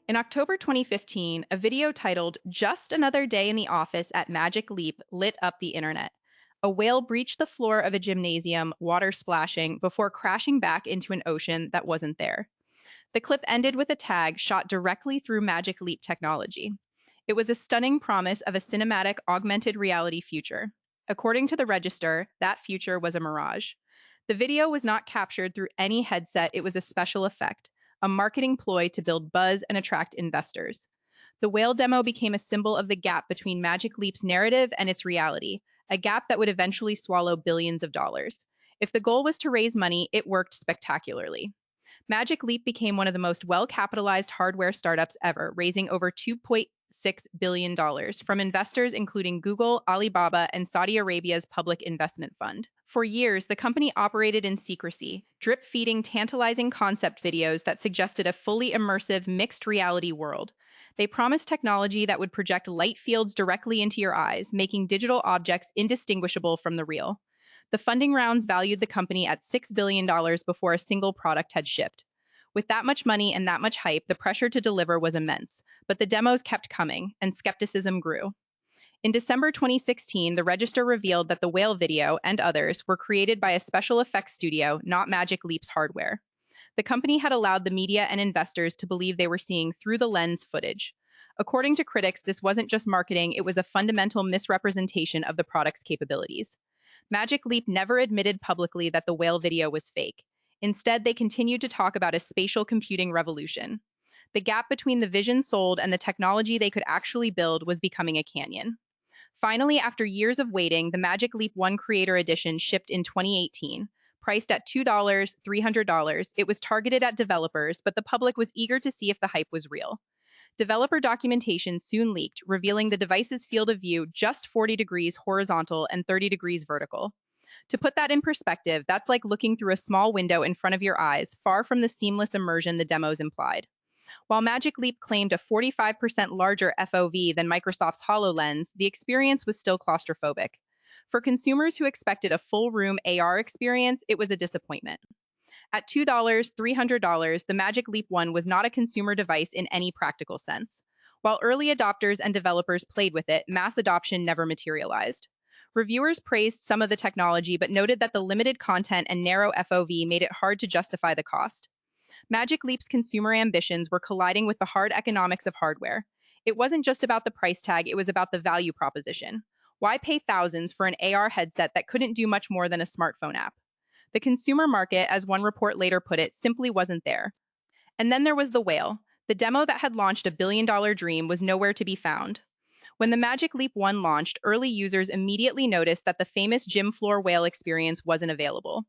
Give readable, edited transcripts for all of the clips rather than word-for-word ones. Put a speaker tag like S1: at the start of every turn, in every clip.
S1: In October 2015, a video titled Just Another Day in the Office at Magic Leap lit up the internet. A whale breached the floor of a gymnasium, water splashing, before crashing back into an ocean that wasn't there. The clip ended with a tag shot directly through Magic Leap technology. It was a stunning promise of a cinematic augmented reality future. According to the Register, that future was a mirage. The video was not captured through any headset, it was a special effect, a marketing ploy to build buzz and attract investors. The whale demo became a symbol of the gap between Magic Leap's narrative and its reality, a gap that would eventually swallow billions of dollars. If the goal was to raise money, it worked spectacularly. Magic Leap became one of the most well capitalized hardware startups ever, raising over $2.6 billion dollars from investors including Google, Alibaba, and Saudi Arabia's Public Investment Fund. For years, the company operated in secrecy, drip feeding tantalizing concept videos that suggested a fully immersive mixed reality world. They promised technology that would project light fields directly into your eyes, making digital objects indistinguishable from the real. The funding rounds valued the company at $6 billion dollars before a single product had shipped. With that much money and that much hype, the pressure to deliver was immense, but the demos kept coming, and skepticism grew. In December 2016, the Register revealed that the whale video and others were created by a special effects studio, not Magic Leap's hardware. The company had allowed the media and investors to believe they were seeing through the lens footage. According to critics, this wasn't just marketing, it was a fundamental misrepresentation of the product's capabilities. Magic Leap never admitted publicly that the whale video was fake. Instead, they continued to talk about a spatial computing revolution. The gap between the vision sold and the technology they could actually build was becoming a canyon. Finally, after years of waiting, the Magic Leap 1 Creator Edition shipped in 2018. Priced at $2, $300, it was targeted at developers, but the public was eager to see if the hype was real. Developer documentation soon leaked, revealing the device's field of view just 40 degrees horizontal and 30 degrees vertical. To put that in perspective, that's like looking through a small window in front of your eyes, far from the seamless immersion the demos implied. While Magic Leap claimed a 45% larger FOV than Microsoft's HoloLens, the experience was still claustrophobic. For consumers who expected a full room AR experience, it was a disappointment. At $2, $300, the Magic Leap 1 was not a consumer device in any practical sense. While early adopters and developers played with it, mass adoption never materialized. Reviewers praised some of the technology but noted that the limited content and narrow FOV made it hard to justify the cost. Magic Leap's consumer ambitions were colliding with the hard economics of hardware. It wasn't just about the price tag, it was about the value proposition. Why pay thousands for an AR headset that couldn't do much more than a smartphone app? The consumer market, as one report later put it, simply wasn't there. And then there was the whale. The demo that had launched a billion-dollar dream was nowhere to be found. When the Magic Leap 1 launched, early users immediately noticed that the famous gym floor whale experience wasn't available.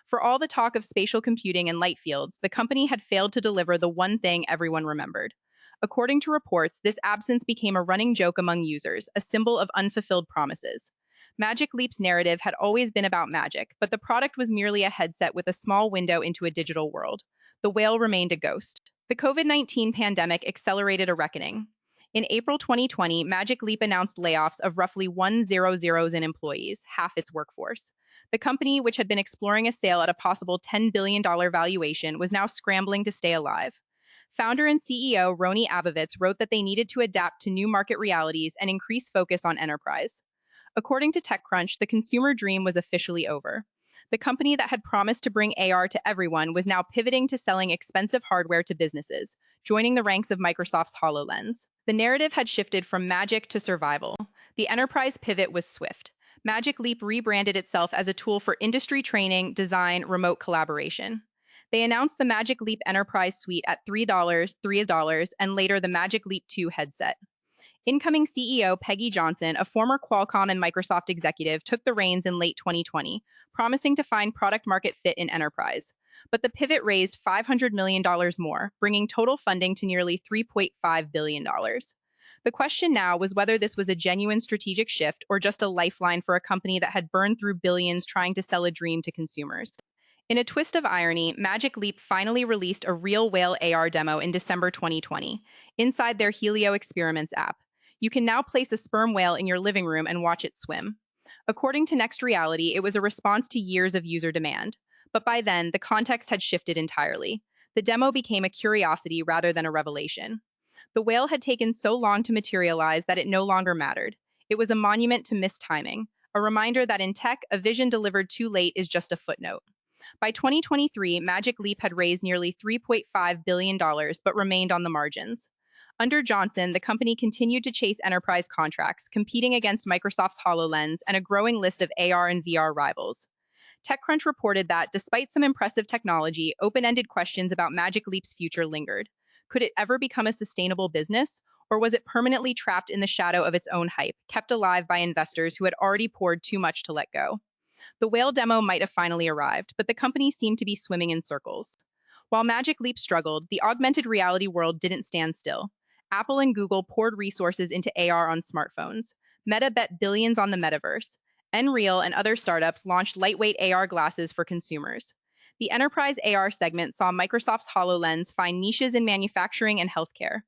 S1: For all the talk of spatial computing and light fields, the company had failed to deliver the one thing everyone remembered. According to reports, this absence became a running joke among users, a symbol of unfulfilled promises. Magic Leap's narrative had always been about magic, but the product was merely a headset with a small window into a digital world. The whale remained a ghost. The COVID-19 pandemic accelerated a reckoning. In April 2020, Magic Leap announced layoffs of roughly 100,000 employees, half its workforce. The company, which had been exploring a sale at a possible $10 billion valuation, was now scrambling to stay alive. Founder and CEO Roni Abovitz wrote that they needed to adapt to new market realities and increase focus on enterprise. According to TechCrunch, the consumer dream was officially over. The company that had promised to bring AR to everyone was now pivoting to selling expensive hardware to businesses, joining the ranks of Microsoft's HoloLens. The narrative had shifted from magic to survival. The enterprise pivot was swift. Magic Leap rebranded itself as a tool for industry training, design, remote collaboration. They announced the Magic Leap Enterprise Suite at $3, and later the Magic Leap 2 headset. Incoming CEO Peggy Johnson, a former Qualcomm and Microsoft executive, took the reins in late 2020, promising to find product market fit in enterprise. But the pivot raised $500 million more, bringing total funding to nearly $3.5 billion. The question now was whether this was a genuine strategic shift or just a lifeline for a company that had burned through billions trying to sell a dream to consumers. In a twist of irony, Magic Leap finally released a real whale AR demo in December 2020, inside their Helio Experiments app. You can now place a sperm whale in your living room and watch it swim. According to Next Reality, it was a response to years of user demand. But by then, the context had shifted entirely. The demo became a curiosity rather than a revelation. The whale had taken so long to materialize that it no longer mattered. It was a monument to missed timing, a reminder that in tech, a vision delivered too late is just a footnote. By 2023, Magic Leap had raised nearly $3.5 billion, but remained on the margins. Under Johnson, the company continued to chase enterprise contracts, competing against Microsoft's HoloLens and a growing list of AR and VR rivals. TechCrunch reported that, despite some impressive technology, open ended questions about Magic Leap's future lingered. Could it ever become a sustainable business? Or was it permanently trapped in the shadow of its own hype, kept alive by investors who had already poured too much to let go? The whale demo might have finally arrived, but the company seemed to be swimming in circles. While Magic Leap struggled, the augmented reality world didn't stand still. Apple and Google poured resources into AR on smartphones. Meta bet billions on the metaverse. Nreal and other startups launched lightweight AR glasses for consumers. The enterprise AR segment saw Microsoft's HoloLens find niches in manufacturing and healthcare.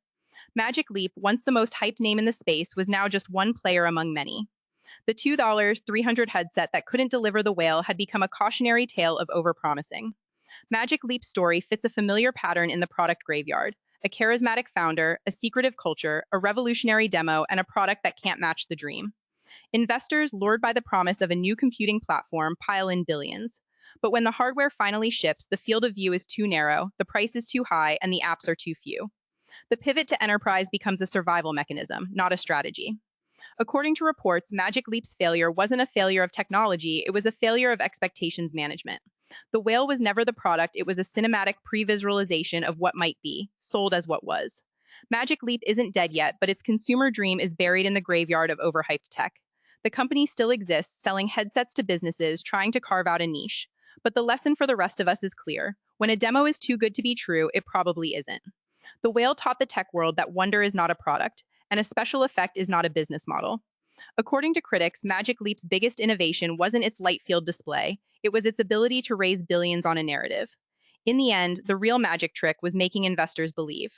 S1: Magic Leap, once the most hyped name in the space, was now just one player among many. The $2 300 headset that couldn't deliver the whale had become a cautionary tale of overpromising. Magic Leap's story fits a familiar pattern in the product graveyard: a charismatic founder, a secretive culture, a revolutionary demo, and a product that can't match the dream. Investors, lured by the promise of a new computing platform, pile in billions. But when the hardware finally ships, the field of view is too narrow, the price is too high, and the apps are too few. The pivot to enterprise becomes a survival mechanism, not a strategy. According to reports, Magic Leap's failure wasn't a failure of technology, it was a failure of expectations management. The whale was never the product, it was a cinematic pre visualization of what might be, sold as what was. Magic Leap isn't dead yet, but its consumer dream is buried in the graveyard of overhyped tech. The company still exists, selling headsets to businesses, trying to carve out a niche. But the lesson for the rest of us is clear: when a demo is too good to be true, it probably isn't. The whale taught the tech world that wonder is not a product, and a special effect is not a business model. According to critics, Magic Leap's biggest innovation wasn't its light field display, it was its ability to raise billions on a narrative. In the end, the real magic trick was making investors believe.